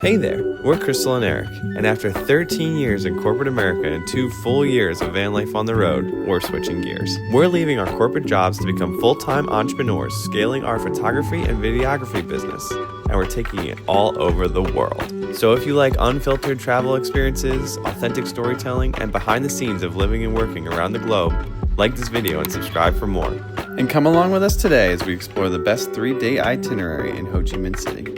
Hey there, we're Crystal and Eric, and after 13 years in corporate America and 2 full years of van life on the road, we're switching gears. We're leaving our corporate jobs to become full-time entrepreneurs, scaling our photography and videography business, and we're taking it all over the world. So if you like unfiltered travel experiences, authentic storytelling, and behind the scenes of living and working around the globe, like this video and subscribe for more. And come along with us today as we explore the best 3-day itinerary in Ho Chi Minh City.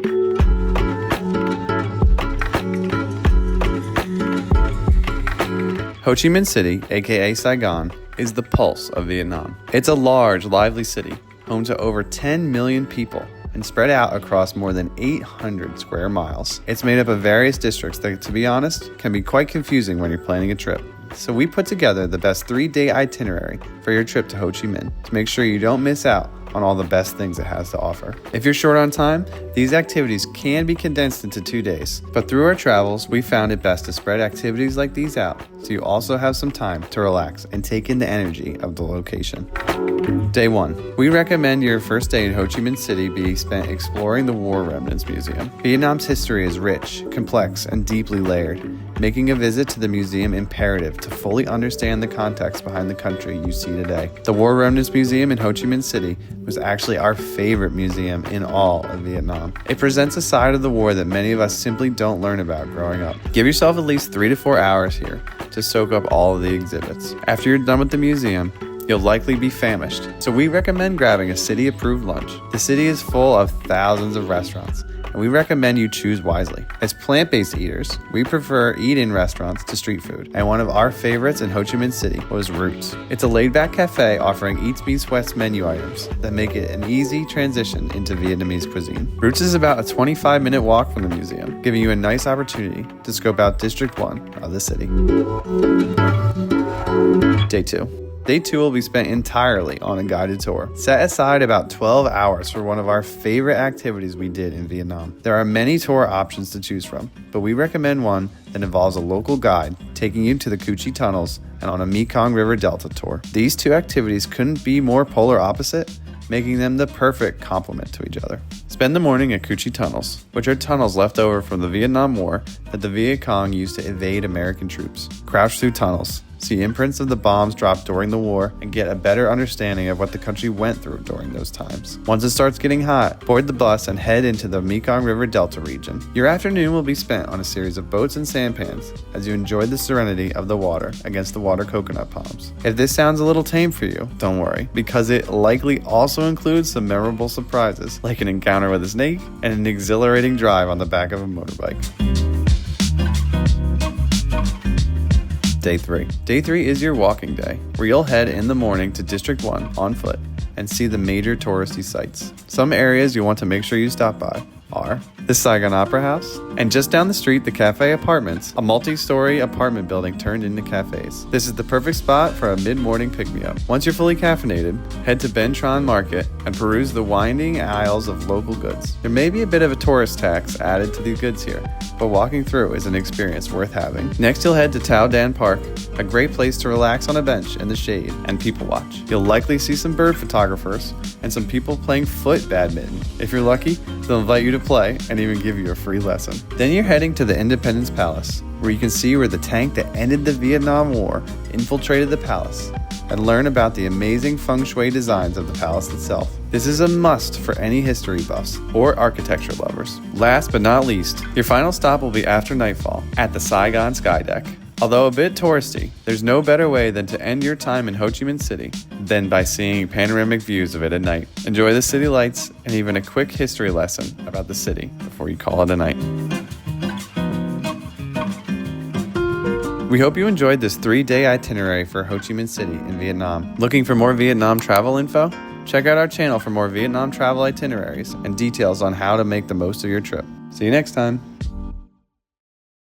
Ho Chi Minh City, aka Saigon, is the pulse of Vietnam. It's a large, lively city, home to over 10 million people, and spread out across more than 800 square miles. It's made up of various districts that, to be honest, can be quite confusing when you're planning a trip. So we put together the best 3-day itinerary for your trip to Ho Chi Minh to make sure you don't miss out on all the best things it has to offer. If you're short on time, these activities can be condensed into 2 days. But through our travels, we found it best to spread activities like these out so you also have some time to relax and take in the energy of the location. Day 1. We recommend your first day in Ho Chi Minh City be spent exploring the War Remnants Museum. Vietnam's history is rich, complex, and deeply layered, making a visit to the museum imperative to fully understand the context behind the country you see today. The War Remnants Museum in Ho Chi Minh City was actually our favorite museum in all of Vietnam. It presents a side of the war that many of us simply don't learn about growing up. Give yourself at least 3 to 4 hours here to soak up all of the exhibits. After you're done with the museum, you'll likely be famished, so we recommend grabbing a city-approved lunch. The city is full of thousands of restaurants, and we recommend you choose wisely. As plant-based eaters, we prefer eat-in restaurants to street food, and one of our favorites in Ho Chi Minh City was Roots. It's a laid-back cafe offering Eats Meets West menu items that make it an easy transition into Vietnamese cuisine. Roots is about a 25-minute walk from the museum, giving you a nice opportunity to scope out District 1 of the city. Day 2. Day 2 will be spent entirely on a guided tour. Set aside about 12 hours for one of our favorite activities we did in Vietnam. There are many tour options to choose from, but we recommend one that involves a local guide taking you to the Cu Chi tunnels and on a Mekong River Delta tour. These two activities couldn't be more polar opposite, making them the perfect complement to each other. Spend the morning at Cu Chi tunnels, which are tunnels left over from the Vietnam War that the Viet Cong used to evade American troops. Crouch through tunnels, see imprints of the bombs dropped during the war, and get a better understanding of what the country went through during those times. Once it starts getting hot, board the bus and head into the Mekong River Delta region. Your afternoon will be spent on a series of boats and sampans as you enjoy the serenity of the water against the water coconut palms. If this sounds a little tame for you, don't worry, because it likely also includes some memorable surprises, like an encounter with a snake and an exhilarating drive on the back of a motorbike. Day 3. Day 3 is your walking day, where you'll head in the morning to District 1 on foot and see the major touristy sites. Some areas you want to make sure you stop by are the Saigon Opera House, and just down the street, the Cafe Apartments, a multi-story apartment building turned into cafes. This is the perfect spot for a mid-morning pick-me-up. Once you're fully caffeinated, head to Ben Thanh Market and peruse the winding aisles of local goods. There may be a bit of a tourist tax added to the goods here, but walking through is an experience worth having. Next, you'll head to Tao Dan Park, a great place to relax on a bench in the shade and people watch. You'll likely see some bird photographers and some people playing foot badminton. If you're lucky, they'll invite you to play and even give you a free lesson. Then you're heading to the Independence Palace, where you can see where the tank that ended the Vietnam War infiltrated the palace and learn about the amazing feng shui designs of the palace itself. This is a must for any history buffs or architecture lovers. Last but not least, your final stop will be after nightfall at the Saigon Skydeck. Although a bit touristy, there's no better way than to end your time in Ho Chi Minh City than by seeing panoramic views of it at night. Enjoy the city lights and even a quick history lesson about the city before you call it a night. We hope you enjoyed this 3-day itinerary for Ho Chi Minh City in Vietnam. Looking for more Vietnam travel info? Check out our channel for more Vietnam travel itineraries and details on how to make the most of your trip. See you next time.